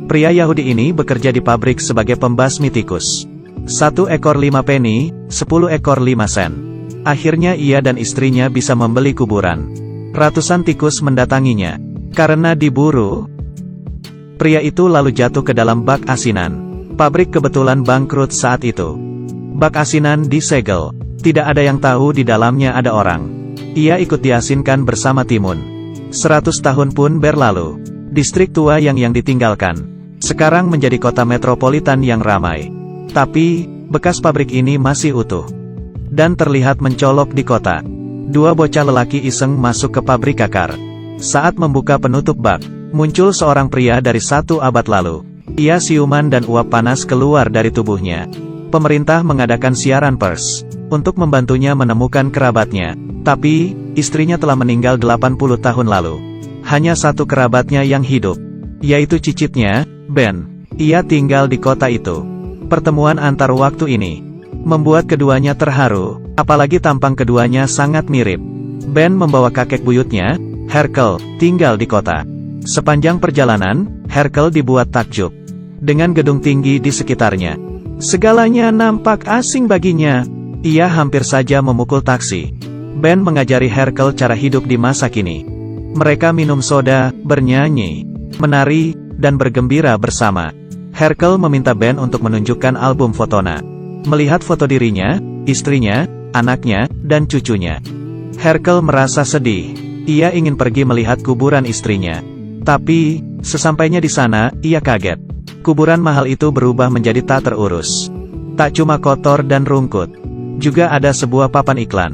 Pria Yahudi ini bekerja di pabrik sebagai pembasmi tikus. 1 ekor 5 penny, 10 ekor 5 sen. Akhirnya ia dan istrinya bisa membeli kuburan. Ratusan tikus mendatanginya. Karena diburu, pria itu lalu jatuh ke dalam bak asinan. Pabrik kebetulan bangkrut saat itu. Bak asinan disegel. Tidak ada yang tahu di dalamnya ada orang. Ia ikut diasinkan bersama timun. 100 tahun pun berlalu. Distrik tua yang ditinggalkan. Sekarang menjadi kota metropolitan yang ramai. Tapi, bekas pabrik ini masih utuh. Dan terlihat mencolok di kota. 2 bocah lelaki iseng masuk ke pabrik kakar. Saat membuka penutup bak, muncul seorang pria dari 1 abad lalu. Ia siuman dan uap panas keluar dari tubuhnya. Pemerintah mengadakan siaran pers untuk membantunya menemukan kerabatnya. Tapi, istrinya telah meninggal 80 tahun lalu. Hanya 1 kerabatnya yang hidup, yaitu cicitnya, Ben. Ia tinggal di kota itu. Pertemuan antar waktu ini membuat keduanya terharu, apalagi tampang keduanya sangat mirip. Ben membawa kakek buyutnya, Herkel, tinggal di kota. Sepanjang perjalanan, Herkel dibuat takjub dengan gedung tinggi di sekitarnya. Segalanya nampak asing baginya. Ia hampir saja memukul taksi. Ben mengajari Herkel cara hidup di masa kini. Mereka minum soda, bernyanyi, menari, dan bergembira bersama. Herkel meminta Ben untuk menunjukkan album fotona. Melihat foto dirinya, istrinya, anaknya, dan cucunya, Herkel merasa sedih. Ia ingin pergi melihat kuburan istrinya. Tapi, sesampainya di sana, ia kaget. Kuburan mahal itu berubah menjadi tak terurus. Tak cuma kotor dan rungkut, juga ada sebuah papan iklan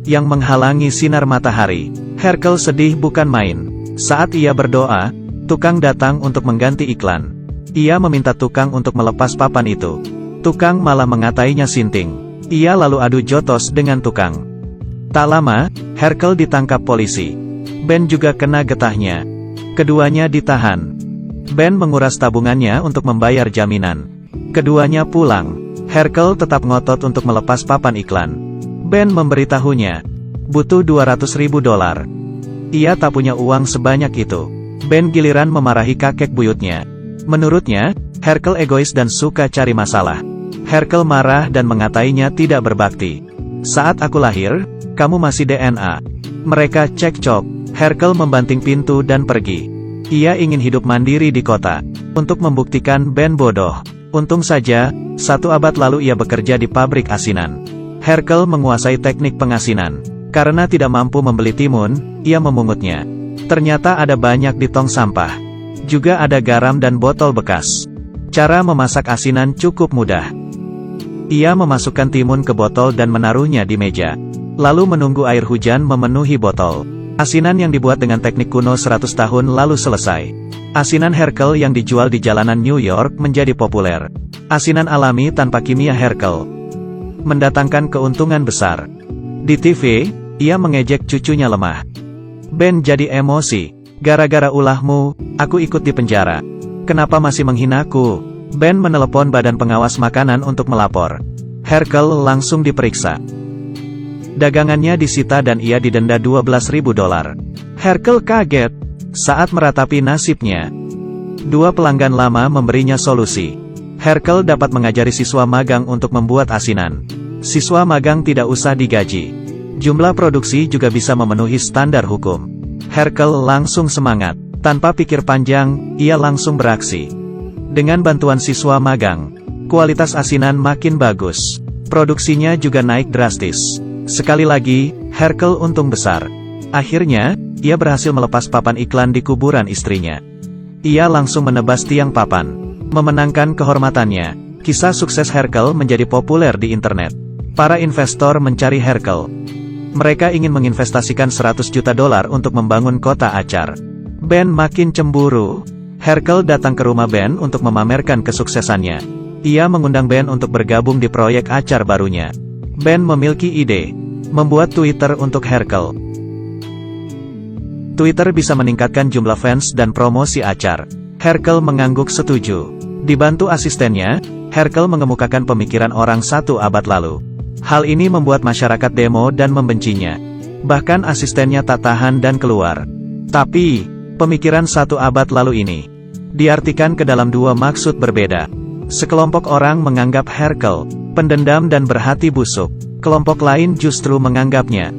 yang menghalangi sinar matahari. Herkel sedih bukan main. Saat ia berdoa, tukang datang untuk mengganti iklan. Ia meminta tukang untuk melepas papan itu. Tukang malah mengatainya sinting. Ia lalu adu jotos dengan tukang. Tak lama, Herkel ditangkap polisi. Ben juga kena getahnya. Keduanya ditahan. Ben menguras tabungannya untuk membayar jaminan. Keduanya pulang. Herkel tetap ngotot untuk melepas papan iklan. Ben memberitahunya, butuh $200.000. Ia tak punya uang sebanyak itu. Ben giliran memarahi kakek buyutnya. Menurutnya, Herkel egois dan suka cari masalah. Herkel marah dan mengatainya tidak berbakti. Saat aku lahir, kamu masih DNA. Mereka cekcok. Herkel membanting pintu dan pergi. Ia ingin hidup mandiri di kota. Untuk membuktikan Ben bodoh. Untung saja, 1 abad lalu ia bekerja di pabrik asinan. Herkel menguasai teknik pengasinan. Karena tidak mampu membeli timun, ia memungutnya. Ternyata ada banyak di tong sampah. Juga ada garam dan botol bekas. Cara memasak asinan cukup mudah. Ia memasukkan timun ke botol dan menaruhnya di meja. Lalu menunggu air hujan memenuhi botol. Asinan yang dibuat dengan teknik kuno 100 tahun lalu selesai. Asinan Herkel yang dijual di jalanan New York menjadi populer. Asinan alami tanpa kimia Herkel mendatangkan keuntungan besar. Di TV, ia mengejek cucunya lemah. Ben jadi emosi. Gara-gara ulahmu, aku ikut di penjara. Kenapa masih menghinaku? Ben menelepon badan pengawas makanan untuk melapor. Herkel langsung diperiksa. Dagangannya disita dan ia didenda $12.000. Herkel kaget saat meratapi nasibnya. 2 pelanggan lama memberinya solusi. Herkel dapat mengajari siswa magang untuk membuat asinan. Siswa magang tidak usah digaji. Jumlah produksi juga bisa memenuhi standar hukum. Herkel langsung semangat. Tanpa pikir panjang, ia langsung beraksi. Dengan bantuan siswa magang, kualitas asinan makin bagus. Produksinya juga naik drastis. Sekali lagi, Herkel untung besar. Akhirnya, ia berhasil melepas papan iklan di kuburan istrinya. Ia langsung menebas tiang papan, memenangkan kehormatannya. Kisah sukses Herkel menjadi populer di internet. Para investor mencari Herkel. Mereka ingin menginvestasikan $100 juta untuk membangun kota acar. Ben makin cemburu. Herkel datang ke rumah Ben untuk memamerkan kesuksesannya. Ia mengundang Ben untuk bergabung di proyek acar barunya. Ben memiliki ide membuat Twitter untuk Herkel. Twitter bisa meningkatkan jumlah fans dan promosi acar. Herkel mengangguk setuju. Dibantu asistennya, Herkel mengemukakan pemikiran orang 1 abad lalu. Hal ini membuat masyarakat demo dan membencinya. Bahkan asistennya tak tahan dan keluar. Tapi, pemikiran 1 abad lalu ini diartikan ke dalam dua maksud berbeda. Sekelompok orang menganggap Herkel pendendam dan berhati busuk. Kelompok lain justru menganggapnya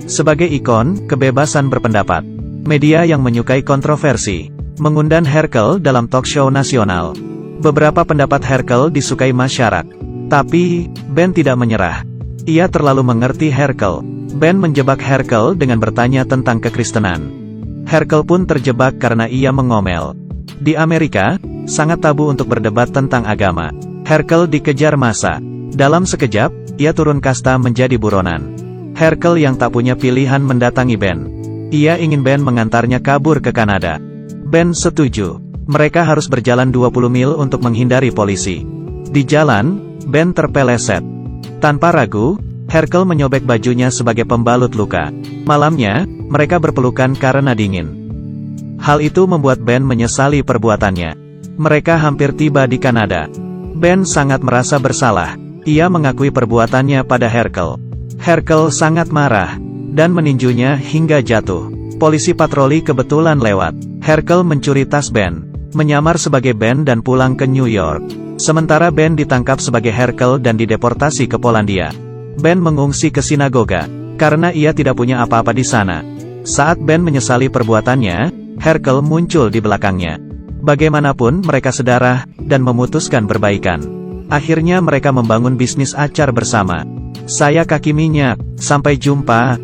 sebagai ikon kebebasan berpendapat. Media yang menyukai kontroversi mengundang Herkel dalam talk show nasional. Beberapa pendapat Herkel disukai masyarakat. Tapi, Ben tidak menyerah. Ia terlalu mengerti Herkel. Ben menjebak Herkel dengan bertanya tentang kekristenan. Herkel pun terjebak karena ia mengomel. Di Amerika, sangat tabu untuk berdebat tentang agama. Herkel dikejar massa. Dalam sekejap, ia turun kasta menjadi buronan. Herkel yang tak punya pilihan mendatangi Ben. Ia ingin Ben mengantarnya kabur ke Kanada. Ben setuju. Mereka harus berjalan 20 mil untuk menghindari polisi. Di jalan, Ben terpeleset. Tanpa ragu, Herkel menyobek bajunya sebagai pembalut luka. Malamnya, mereka berpelukan karena dingin. Hal itu membuat Ben menyesali perbuatannya. Mereka hampir tiba di Kanada. Ben sangat merasa bersalah. Ia mengakui perbuatannya pada Herkel. Herkel sangat marah, dan meninjunya hingga jatuh. Polisi patroli kebetulan lewat. Herkel mencuri tas Ben, menyamar sebagai Ben dan pulang ke New York. Sementara Ben ditangkap sebagai Herkel dan dideportasi ke Polandia. Ben mengungsi ke sinagoga, karena ia tidak punya apa-apa di sana. Saat Ben menyesali perbuatannya, Herkel muncul di belakangnya. Bagaimanapun mereka sedarah, dan memutuskan berbaikan. Akhirnya mereka membangun bisnis acar bersama. Saya Kaki Minyak, sampai jumpa.